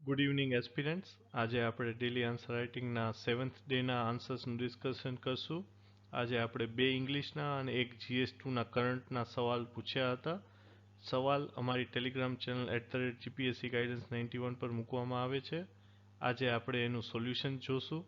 Good evening aspirants. આજે આપણે daily answer રાઇટિંગના 7th ડેના આન્સર્સનું discussion કરશું. આજે આપણે 2 ઇંગ્લિશના અને 1 GS2ના કરંટના સવાલ પૂછ્યા હતા. સવાલ અમારી ટેલિગ્રામ ચેનલ @GPSC ગાઈડન્સ 91 પર મૂકવામાં આવે છે. આજે આપણે એનું સોલ્યુશન જોશું.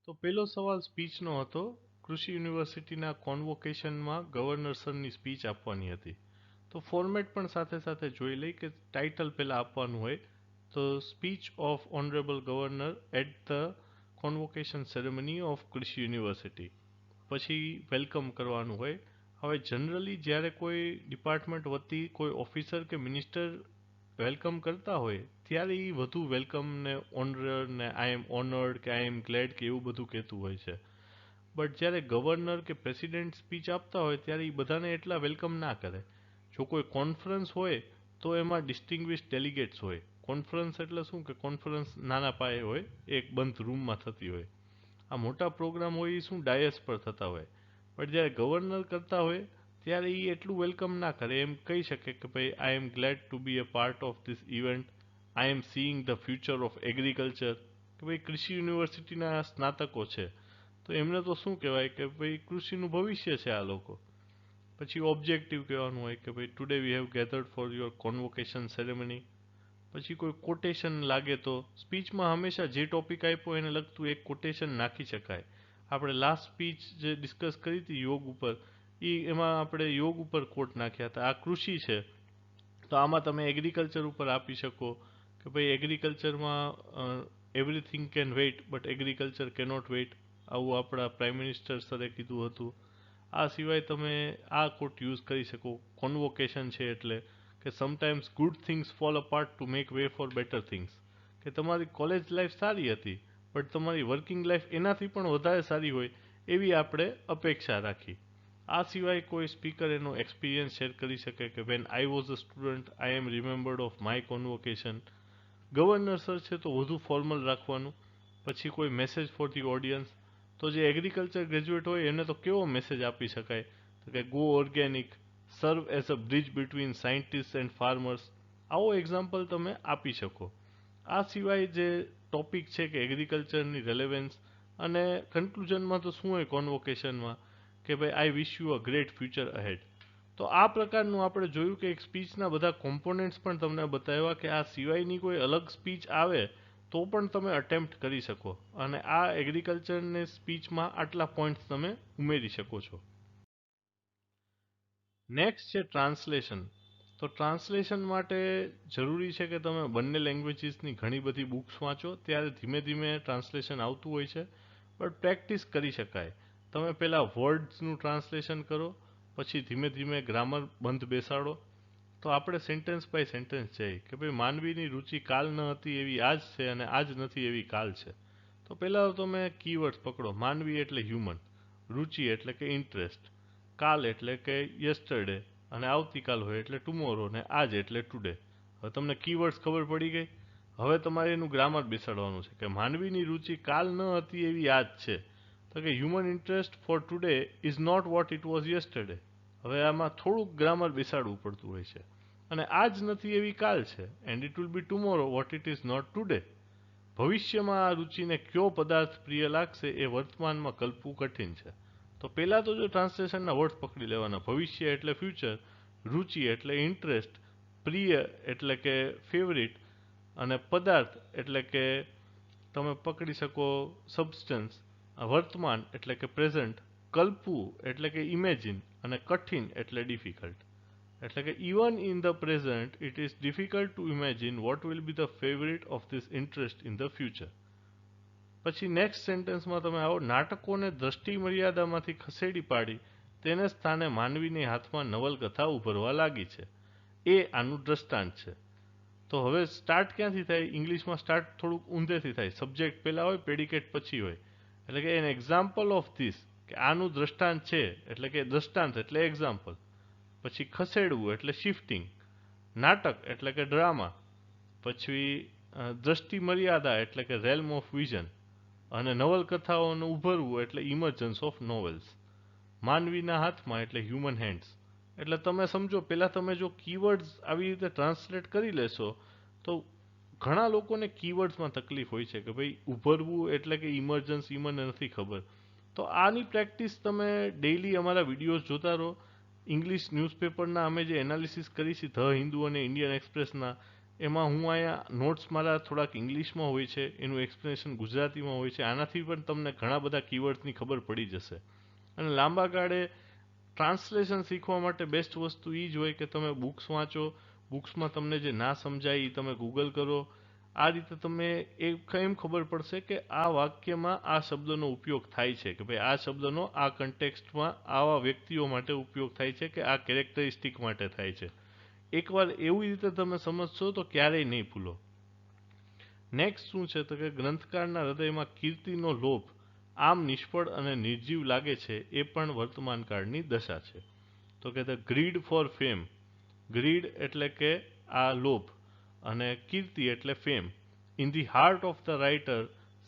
તો પહેલો સવાલ સ્પીચનો હતો. કૃષિ યુનિવર્સિટીના કોન્વોકેશનમાં ગવર્નર સરની સ્પીચ આપવાની હતી. તો ફોર્મેટ પણ સાથે સાથે જોઈ લઈ કે ટાઇટલ પહેલાં આપવાનું હોય તો speech of honourable governor at the convocation ceremony of Krishi university, પછી વેલકમ કરવાનું હોય. હવે જનરલી જ્યારે કોઈ ડિપાર્ટમેન્ટ વતી કોઈ ઓફિસર કે મિનિસ્ટર વેલકમ કરતા હોય ત્યારે એ વધુ વેલકમ ને ઓનર ને આઈ એમ ઓનર્ડ કે આઈ એમ ગ્લેડ કે એવું બધું કહેતું હોય છે. બટ જ્યારે ગવર્નર કે પ્રેસિડેન્ટ સ્પીચ આપતા હોય ત્યારે એ બધાને એટલા વેલકમ ના કરે. જો કોઈ કોન્ફરન્સ હોય તો એમાં ડિસ્ટિંગ્વિશ ડેલિગેટ્સ હોય. કોન્ફરન્સ એટલે શું કે કોન્ફરન્સ નાના પાયે હોય, એક બંધ રૂમમાં થતી હોય. આ મોટા પ્રોગ્રામ હોય એ શું ડાયસ પર થતા હોય. પણ જ્યારે ગવર્નર કરતા હોય ત્યારે એ એટલું વેલકમ ના કરે. એમ કહી શકે કે ભાઈ I am glad to be a part of this event, I am seeing the future of agriculture. કે ભાઈ કૃષિ યુનિવર્સિટીના સ્નાતકો છે તો એમને તો શું કહેવાય કે ભાઈ કૃષિનું ભવિષ્ય છે આ લોકો. પછી ઓબ્જેક્ટિવ કહેવાનું હોય કે ભાઈ today we have gathered for your convocation ceremony. પછી કોઈ કોટેશન લાગે તો સ્પીચમાં હંમેશા જે ટોપિક આપ્યો એને લગતું એક કોટેશન નાખી શકાય. આપણે લાસ્ટ સ્પીચ જે ડિસ્કસ કરી હતી યોગ ઉપર, એમાં આપણે યોગ ઉપર કોટ નાખ્યા હતા. આ કૃષિ છે તો આમાં તમે એગ્રીકલ્ચર ઉપર આપી શકો કે ભાઈ એગ્રીકલ્ચરમાં everything can wait but agriculture cannot wait, આવું આપણા પ્રાઇમ મિનિસ્ટર સરે કીધું હતું. આ સિવાય તમે આ કોટ યુઝ કરી શકો. કોન્વોકેશન છે એટલે કે sometimes good things fall apart to make way for better things. કે તમારી કોલેજ લાઈફ સારી હતી બટ તમારી વર્કિંગ લાઈફ એનાથી પણ વધારે સારી હોય એવી આપણે અપેક્ષા રાખી. આ સિવાય કોઈ સ્પીકર એનો એક્સપિરિયન્સ શેર કરી શકે કે when I was a student I am remembered of my convocation. Governor sir છે તો વધુ ફોર્મલ રાખવાનું. પછી કોઈ મેસેજ ફોર ધી ઓડિયન્સ, તો જે એગ્રીકલ્ચર ગ્રેજ્યુએટ હોય એને તો કેવો મેસેજ આપી શકાય તો કે ગો ઓર્ગેનિક, સર્વ as a bridge between scientist and farmers. આવો એક્ઝામ્પલ તમે આપી શકો. આ સિવાય જે ટોપિક છે કે એગ્રીકલ્ચરની રેલેવન્સ, અને કન્ક્લુઝનમાં તો શું હોય કોન્વોકેશનમાં કે ભાઈ I wish you a great future ahead. તો આ પ્રકારનું આપણે જોયું કે એક સ્પીચના બધા કોમ્પોનેન્ટ્સ પણ તમને બતાવ્યા કે આ સિવાયની કોઈ અલગ સ્પીચ આવે તો પણ તમે અટેમ્પ્ટ કરી શકો અને આ એગ્રીકલ્ચરની સ્પીચમાં આટલા પોઈન્ટ્સ તમે ઉમેરી શકો છો. નેક્સ્ટ છે ટ્રાન્સલેશન. તો ટ્રાન્સલેશન માટે જરૂરી છે કે તમે બંને લેંગ્વેજીસની ઘણી બધી બુક્સ વાંચો, ત્યારે ધીમે ધીમે ટ્રાન્સલેશન આવતું હોય છે. બટ પ્રેક્ટિસ કરી શકાય. તમે પહેલાં વર્ડ્સનું ટ્રાન્સલેશન કરો, પછી ધીમે ધીમે ગ્રામર બંધ બેસાડો. તો આપણે સેન્ટેન્સ બાય સેન્ટેન્સ જઈએ કે ભાઈ માનવીની રુચિ કાલ ન હતી એવી આજ છે અને આજ નથી એવી કાલ છે. તો પહેલાં તો તમે કીવર્ડ્સ પકડો. માનવી એટલે હ્યુમન, રુચિ એટલે કે ઇન્ટરેસ્ટ, કાલ એટલે કે યસ્ટરડે, અને આવતીકાલ હોય એટલે ટુમોરો, ને આજ એટલે ટુડે. હવે તમને કીવર્ડ્સ ખબર પડી ગઈ. હવે તમારે એનું ગ્રામર બેસાડવાનું છે કે માનવીની રુચિ કાલ ન હતી એવી આજ છે. તો કે human interest for today is not what it was yesterday. હવે આમાં થોડુંક ગ્રામર બેસાડવું પડતું હોય છે. અને આજ નથી એવી કાલ છે. And it will be tomorrow what it is not today. ભવિષ્યમાં આ રુચિને કયો પદાર્થ પ્રિય લાગશે એ વર્તમાનમાં કલ્પવું કઠિન છે. તો પહેલાં તો જો ટ્રાન્સલેશનના વર્ડ્સ પકડી લેવાના. ભવિષ્ય એટલે ફ્યુચર, રુચિ એટલે ઇન્ટરેસ્ટ, પ્રિય એટલે કે ફેવરિટ, અને પદાર્થ એટલે કે તમે પકડી શકો સબસ્ટન્સ, વર્તમાન એટલે કે પ્રેઝન્ટ, કલ્પવું એટલે કે ઇમેજિન, અને કઠિન એટલે ડિફિકલ્ટ. એટલે કે even in the present it is difficult to imagine what will be the favourite of this interest in the future. પછી નેક્સ્ટ સેન્ટેન્સમાં તમે આવો, નાટકોને દ્રષ્ટિ મર્યાદામાંથી ખસેડી પાડી તેને સ્થાને માનવીની હાથમાં નવલકથા ઉભરવા લાગી છે. એ આનું દ્રષ્ટાંત છે. તો હવે સ્ટાર્ટ ક્યાંથી થાય? ઇંગ્લિશમાં સ્ટાર્ટ થોડુંક ઊંધેથી થાય. સબ્જેક્ટ પહેલાં હોય, પ્રેડિકેટ પછી હોય. એટલે કે એન એક્ઝામ્પલ ઓફ ધીસ, કે આનું દ્રષ્ટાંત છે, એટલે કે દ્રષ્ટાંત એટલે એક્ઝામ્પલ. પછી ખસેડવું એટલે શિફ્ટિંગ, નાટક એટલે કે ડ્રામા, પછી દ્રષ્ટિ મર્યાદા એટલે કે રેલ્મ ઓફ વિઝન, અને નવલકથાઓનું ઉભરવું એટલે ઇમર્જન્સ ઓફ નોવેલ્સ. માનવીના હાથમાં એટલે હ્યુમન હેન્ડ્સ. એટલે તમે સમજો, પહેલાં તમે જો કીવર્ડ્સ આવી રીતે ટ્રાન્સલેટ કરી લેશો તો ઘણા લોકોને કીવર્ડ્સમાં તકલીફ હોય છે કે ભાઈ ઉભરવું એટલે કે ઇમરજન્સી મને નથી ખબર. તો આની પ્રેક્ટિસ તમે ડેઈલી અમારા વિડીયોઝ જોતા રહો. ઇંગ્લિશ ન્યૂઝપેપરના અમે જે એનાલિસિસ કરી છે ધ હિન્દુ અને ઇન્ડિયન એક્સપ્રેસના, એમાં હું અહીંયા નોટ્સ મારા થોડાક ઇંગ્લિશમાં હોય છે, એનું એક્સપ્લેનેશન ગુજરાતીમાં હોય છે. આનાથી પણ તમને ઘણા બધા કીવર્ડ્સની ખબર પડી જશે. અને લાંબા ગાળે ટ્રાન્સલેશન શીખવા માટે બેસ્ટ વસ્તુ એ જ હોય કે તમે બુક્સ વાંચો. બુક્સમાં તમને જે ના સમજાય એ તમે ગૂગલ કરો. આ રીતે તમે એમ ખબર પડશે કે આ વાક્યમાં આ શબ્દનો ઉપયોગ થાય છે, કે ભાઈ આ શબ્દનો આ કન્ટેક્સ્ટમાં આવા વ્યક્તિઓ માટે ઉપયોગ થાય છે, કે આ કેરેક્ટરિસ્ટિક માટે થાય છે. એકવાર એવી રીતે તમે સમજશો તો ક્યારેય નહીં ભૂલો. નેક્સ્ટ શું છે તો કે ગ્રંથકારના હૃદયમાં કીર્તિનો લોભ આમ નિષ્ફળ અને નિર્જીવ લાગે છે, એ પણ વર્તમાન કાળની દશા છે. તો કે the greed for fame, greed એટલે કે આ લોભ, અને કીર્તિ એટલે fame, in the heart of the writer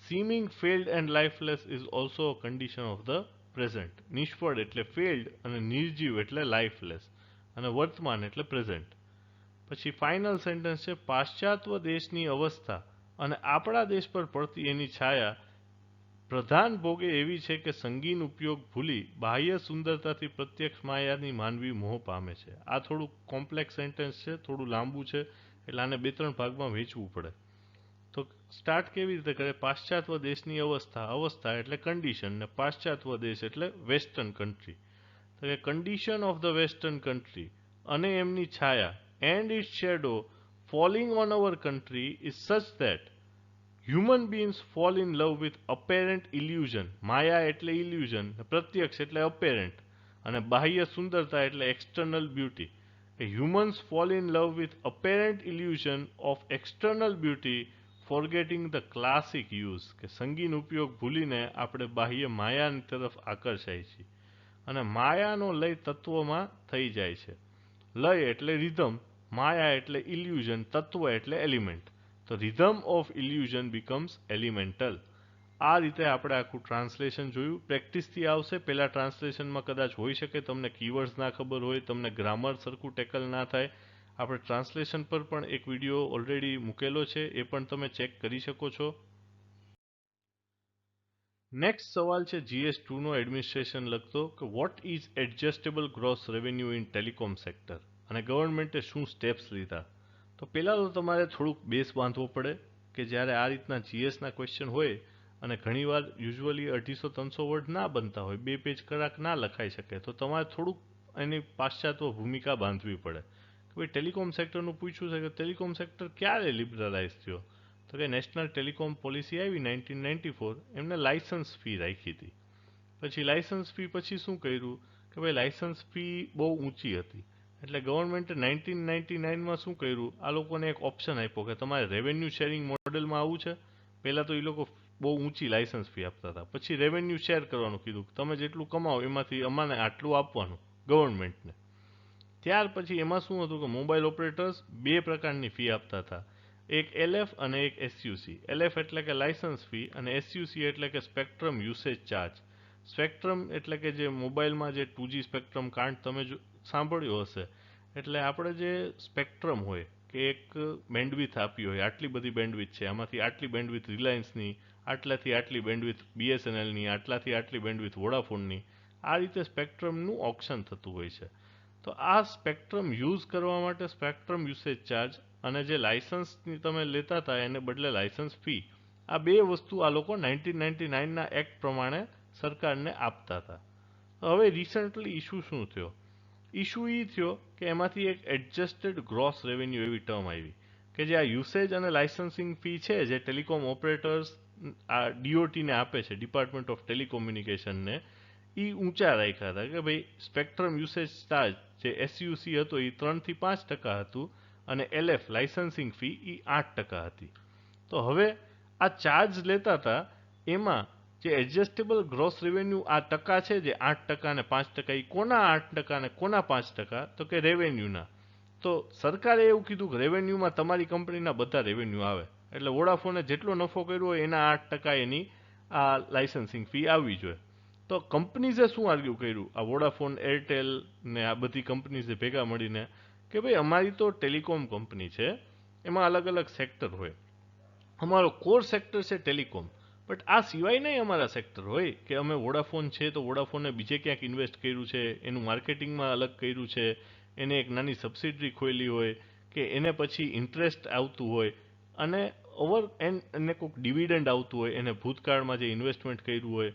seeming failed and lifeless is also a condition of the present. નિષ્ફળ એટલે failed અને નિર્જીવ એટલે lifeless અને વર્તમાન એટલે present. પછી ફાઇનલ સેન્ટેન્સ છે પાશ્ચાત્ય દેશની અવસ્થા અને આપણા દેશ પર પડતી એની છાયા પ્રધાન ભોગે એવી છે કે સંગીન ઉપયોગ ભૂલી બાહ્ય સુંદરતાથી પ્રત્યક્ષ માયાની માનવી મોહ પામે છે. આ થોડું કોમ્પ્લેક્સ સેન્ટેન્સ છે, થોડું લાંબુ છે, એટલે આને 2-3 ભાગમાં વહેંચવું પડે. તો સ્ટાર્ટ કેવી રીતે કરે? પાશ્ચાત્ય દેશની અવસ્થા, અવસ્થા એટલે કન્ડિશન, ને પાશ્ચાત્ય દેશ એટલે વેસ્ટર્ન કન્ટ્રી. તો કે condition of the western country અને એમની છાયા and its shadow falling on our country is such that human beings fall in love with apparent illusion. માયા એટલે ઇલ્યુઝન, પ્રત્યક્ષ એટલે અપેરન્ટ, અને બાહ્ય સુંદરતા એટલે external beauty. Humans fall in love with apparent illusion of external beauty forgetting the classic use. કે સંગીન ઉપયોગ ભૂલીને આપણે બાહ્ય માયાની તરફ આકર્ષાય છીએ, અને માયાનો લય તત્વમાં થઈ જાય છે. લય એટલે રિધમ, માયા એટલે ઇલ્યુઝન, તત્વ એટલે એલિમેન્ટ. તો rhythm of illusion becomes elemental. આ રીતે આપણે આખું ટ્રાન્સલેશન જોયું. પ્રેક્ટિસથી આવશે. પહેલા ટ્રાન્સલેશનમાં કદાચ હોઈ શકે તમને કીવર્ડ્સ ના ખબર હોય, તમને ગ્રામર સરખું ટેકલ ના થાય. આપણે ટ્રાન્સલેશન પર પણ એક વિડીયો ઓલરેડી મૂકેલો છે, એ પણ તમે ચેક કરી શકો છો. નેક્સ્ટ સવાલ છે GS2 નો એડમિનિસ્ટ્રેશન લગતો, કે what is adjustable gross revenue in telecom sector, અને ગવર્મેન્ટે શું સ્ટેપ્સ લીધા. તો પહેલાં તો તમારે થોડુંક બેઝ બાંધવો પડે કે જ્યારે આ રીતના GSના ક્વેશ્ચન હોય અને ઘણીવાર યુઝ્યુઅલી 250-300 વર્ડ ના બનતા હોય, 2 પેજ કરાક ના લખાઈ શકે, તો તમારે થોડુંક એની પાશ્ચાત્ય ભૂમિકા બાંધવી પડે. કે ભાઈ ટેલિકોમ સેક્ટરનું પૂછ્યું છે કે ટેલિકોમ સેક્ટર ક્યારે લિબરલાઇઝ થયો. તો કે નેશનલ ટેલિકોમ પોલિસી આવી 1994, એમને લાઇસન્સ ફી રાખી હતી. પછી લાઇસન્સ ફી પછી શું કર્યું કે ભાઈ લાઇસન્સ ફી બહુ ઊંચી હતી, એટલે ગવર્મેન્ટે 1999માં શું કર્યું, આ લોકોને એક ઓપ્શન આપ્યો કે તમારે રેવન્યુ શેરિંગ મોડેલમાં આવવું છે. પહેલાં તો એ લોકો બહુ ઊંચી લાઇસન્સ ફી આપતા હતા, પછી રેવન્યુ શેર કરવાનું કીધું, તમે જેટલું કમાવો એમાંથી અમાને આટલું આપવાનું ગવર્મેન્ટને. ત્યાર પછી એમાં શું હતું કે મોબાઈલ ઓપરેટર્સ 2 પ્રકારની ફી આપતા હતા, એક LF અને એક SUC. LF એટલે કે લાઇસન્સ ફી, અને SUC એટલે કે સ્પેક્ટ્રમ યુસેજ ચાર્જ. સ્પેક્ટ્રમ એટલે કે જે મોબાઈલમાં જે 2G સ્પેક્ટ્રમ કાંડ તમે સાંભળ્યો હશે, એટલે આપણે જે સ્પેક્ટ્રમ હોય કે એક બેન્ડવિથ આપી હોય, આટલી બધી બેન્ડવિથ છે, આમાંથી આટલી બેન્ડવિથ રિલાયન્સની, આટલાથી આટલી બેન્ડવિથ BSNLની, આટલાથી આટલી બેન્ડવિથ વોડાફોનની, આ રીતે સ્પેક્ટ્રમનું ઓક્શન થતું હોય છે. તો આ સ્પેક્ટ્રમ યુઝ કરવા માટે સ્પેક્ટ્રમ યુસેજ ચાર્જ અને જે લાઇસન્સની તમે લેતા હતા એને બદલે લાઇસન્સ ફી, આ 2 વસ્તુ આ લોકો 1999ના એક્ટ પ્રમાણે સરકારને આપતા હતા. હવે રિસન્ટલી ઇશ્યુ શું થયો? ઇશ્યુ એ થયો કે એમાંથી એક એડજસ્ટેડ ગ્રોસ રેવન્યુ એવી ટર્મ આવી કે જે આ યુસેજ અને લાઇસન્સિંગ ફી છે જે ટેલિકોમ ઓપરેટર્સ આ DOTને આપે છે, ડિપાર્ટમેન્ટ ઓફ ટેલિકોમ્યુનિકેશનને, એ ઊંચા રાખ્યા હતા. કે ભાઈ સ્પેક્ટ્રમ યુસેજ ચાર્જ જે SUC હતો એ 3 થી 5% હતું, અને LF લાઇસન્સિંગ ફી એ 8% હતી. તો હવે આ ચાર્જ લેતા હતા એમાં જે એડજસ્ટેબલ ગ્રોસ રેવન્યુ આ ટકા છે, જે 8% અને 5%, એ કોના 8% અને કોના 5%? તો કે રેવન્યુના. તો સરકારે એવું કીધું કે રેવન્યુમાં તમારી કંપનીના બધા રેવન્યુ આવે, એટલે વોડાફોને જેટલો નફો કર્યો હોય એના 8% એની આ લાઇસન્સિંગ ફી આવવી જોઈએ. તો કંપનીઝે શું આર્ગ્યુ કર્યું, આ વોડાફોન, એરટેલ ને આ બધી કંપનીઝે ભેગા મળીને, કે ભાઈ અમારી તો ટેલિકોમ કંપની છે, એમાં અલગ અલગ સેક્ટર હોય. અમારો કોર સેક્ટર છે ટેલિકોમ, બટ આ સિવાય નહીં અમારા સેક્ટર હોય કે અમે વોડાફોન છે તો વોડાફોને બીજે ક્યાંક ઇન્વેસ્ટ કર્યું છે, એનું માર્કેટિંગમાં અલગ કર્યું છે, એને એક નાની સબસિડરી ખોલી હોય કે એને પછી ઇન્ટરેસ્ટ આવતું હોય અને એને કોઈક ડિવિડન્ડ આવતું હોય, એને ભૂતકાળમાં જે ઇન્વેસ્ટમેન્ટ કર્યું હોય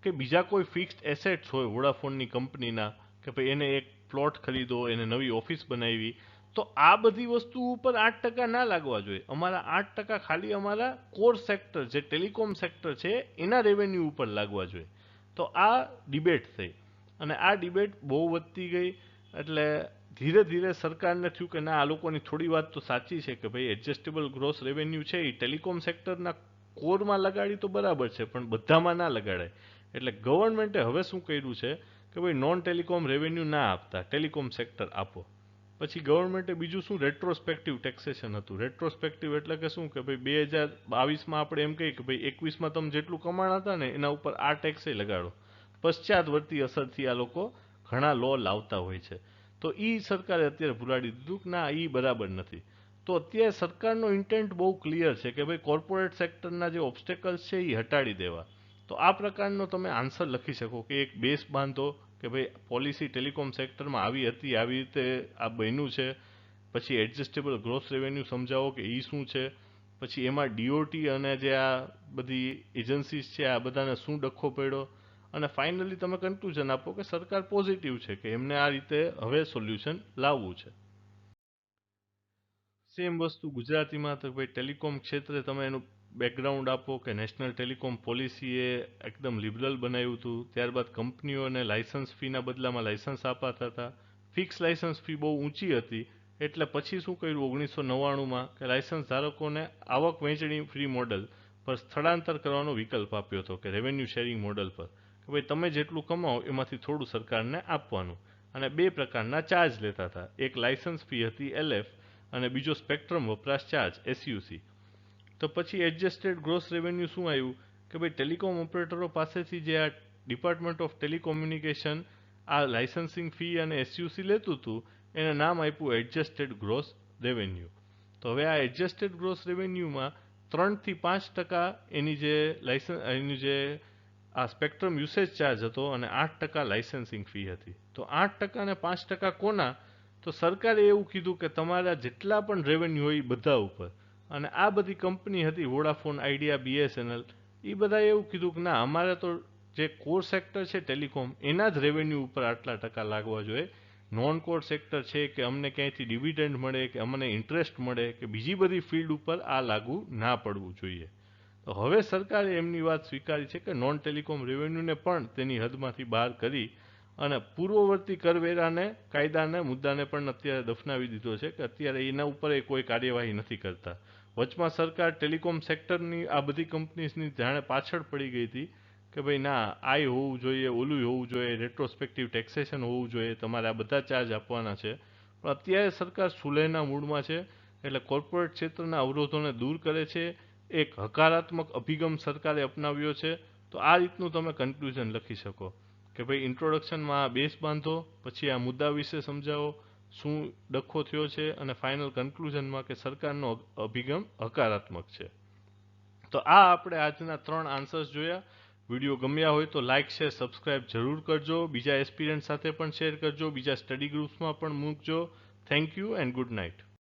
કે બીજા કોઈ ફિક્સ્ડ એસેટ્સ હોય વોડાફોનની કંપનીના કે ભાઈ એને એક પ્લોટ ખરીદો, એને નવી ઓફિસ બનાવી, તો આ બધી વસ્તુ ઉપર 8% ના લાગવા જોઈએ. અમારા 8% ખાલી અમારા કોર સેક્ટર જે ટેલિકોમ સેક્ટર છે એના રેવન્યુ ઉપર લાગવા જોઈએ. તો આ ડિબેટ થઈ અને આ ડિબેટ બહુ વધતી ગઈ એટલે ધીરે ધીરે સરકારને થયું કે ના, આ લોકોની થોડી વાત તો સાચી છે કે ભાઈ એડજસ્ટેબલ ગ્રોસ રેવન્યુ છે એ ટેલિકોમ સેક્ટરના કોરમાં લગાડી તો બરાબર છે પણ બધામાં ના લગાડાય. એટલે ગવર્મેન્ટે હવે શું કર્યું છે કે ભાઈ નોન ટેલિકોમ રેવન્યુ ના આપતા, ટેલિકોમ સેક્ટર આપો. પછી ગવર્મેન્ટે બીજું શું રેટ્રોસ્પેક્ટિવ ટેક્સેશન હતું. રેટ્રોસ્પેક્ટિવ એટલે કે શું કે ભાઈ 2022માં આપણે એમ કહીએ કે ભાઈ 21માં તમે જેટલું કમાણા હતા ને એના ઉપર આ ટેક્સ લગાડો. પશ્ચાતવર્તી અસરથી આ લોકો ઘણા લો લાવતા હોય છે. તો એ સરકારે અત્યારે ભૂલાડી દીધું કે ના, એ બરાબર નથી. તો અત્યારે સરકારનો ઇન્ટેન્ટ બહુ ક્લિયર છે કે ભાઈ કોર્પોરેટ સેક્ટરના જે ઓબ્સ્ટેકલ્સ છે એ હટાડી દેવા. તો આ પ્રકારનો તમે આન્સર લખી શકો કે એક બેઝ બાંધો કે ભાઈ પોલિસી ટેલિકોમ સેક્ટરમાં આવી હતી, આવી રીતે આ બન્યું છે. પછી એડજસ્ટેબલ ગ્રોસ રેવન્યુ સમજાવો કે એ શું છે. પછી એમાં ડીઓટી અને જે આ બધી એજન્સીસ છે આ બધાને શું ડખો પડ્યો. અને ફાઇનલી તમે કન્ક્લુઝન આપો કે સરકાર પોઝિટિવ છે કે એમને આ રીતે હવે સોલ્યુશન લાવવું છે. સેમ વસ્તુ ગુજરાતીમાં તો ભાઈ ટેલિકોમ ક્ષેત્રે તમે એનું બેકગ્રાઉન્ડ આપો કે નેશનલ ટેલિકોમ પોલિસીએ એકદમ લિબરલ બનાવ્યું હતું. ત્યારબાદ કંપનીઓને લાયસન્સ ફીના બદલામાં લાયસન્સ અપાતા હતા. ફિક્સ લાયસન્સ ફી બહુ ઊંચી હતી એટલે પછી શું કર્યું 1999માં કે લાયસન્સ ધારકોને આવક વહેંચણી ફ્રી મોડલ પર સ્થળાંતર કરવાનો વિકલ્પ આપ્યો હતો કે રેવન્યુ શેરિંગ મોડલ પર કે ભાઈ તમે જેટલું કમાઓ એમાંથી થોડું સરકારને આપવાનું. અને બે પ્રકારના ચાર્જ લેતા હતા. એક લાયસન્સ ફી હતી LF અને બીજો સ્પેક્ટ્રમ વપરાશ ચાર્જ SUC. તો પછી એડજસ્ટેડ ગ્રોસ રેવન્યુ શું આવ્યું કે ભાઈ ટેલિકોમ ઓપરેટરો પાસેથી જે આ ડિપાર્ટમેન્ટ ઓફ ટેલિકોમ્યુનિકેશન આ લાયસન્સિંગ ફી અને SUC લેતું હતું એને નામ આપ્યું એડજસ્ટેડ ગ્રોસ રેવન્યુ. તો હવે આ એડજસ્ટેડ ગ્રોસ રેવન્યુમાં 3 થી 5% એની જે આ સ્પેક્ટ્રમ યુસેજ ચાર્જ હતો અને 8% લાયસન્સિંગ ફી હતી. તો 8% અને 5% કોના? તો સરકારે એવું કીધું કે તમારા જેટલા પણ રેવન્યુ હોય એ બધા ઉપર. અને આ બધી કંપની હતી વોડાફોન, આઈડિયા, BSNL, એ બધા એવું કીધું કે ના, અમારે તો જે કોર સેક્ટર છે ટેલિકોમ એના જ રેવન્યુ ઉપર આટલા ટકા લાગવા જોઈએ. નોન કોર સેક્ટર છે કે અમને ક્યાંયથી ડિવિડન્ડ મળે કે અમને ઇન્ટરેસ્ટ મળે કે બીજી બધી ફિલ્ડ ઉપર આ લાગુ ના પડવું જોઈએ. તો હવે સરકારે એમની વાત સ્વીકારી છે કે નોન ટેલિકોમ રેવન્યુને પણ તેની હદમાંથી બહાર કરી અને પૂર્વવર્તી કરવેરાને કાયદાને મુદ્દાને પણ અત્યારે દફનાવી દીધો છે કે અત્યારે એના ઉપર કોઈ કાર્યવાહી નથી કરતા. વચમાં સરકાર ટેલિકોમ સેક્ટરની આ બધી કંપનીઝની જાણે પાછળ પડી ગઈ હતી કે ભાઈ ના, આ હોવું જોઈએ, ઓલું હોવું જોઈએ, રેટ્રોસ્પેક્ટિવ ટેક્સેશન હોવું જોઈએ, તમારે આ બધા ચાર્જ આપવાના છે. પણ અત્યારે સરકાર સુલેહના મૂડમાં છે એટલે કોર્પોરેટ ક્ષેત્રના અવરોધોને દૂર કરે છે. એક હકારાત્મક અભિગમ સરકારે અપનાવ્યો છે. તો આ રીતનું તમે કન્ક્લુઝન લખી શકો કે ભાઈ ઇન્ટ્રોડક્શનમાં આ બેઝ બાંધો, પછી આ મુદ્દા વિશે સમજાવો, શું ડખો થયો છે અને ફાઇનલ કન્ક્લુઝનમાં કે સરકારનો અભિગમ હકારાત્મક છે. તો આ આપણે આજના 3 આન્સર્સ જોયા. વિડીયો ગમ્યા હોય તો લાઇક, શેર, સબસ્ક્રાઇબ જરૂર કરજો. બીજા એસ્પિરન્ટ સાથે પણ શેર કરજો, બીજા સ્ટડી ગ્રુપ્સમાં પણ મૂકજો. Thank you and good night.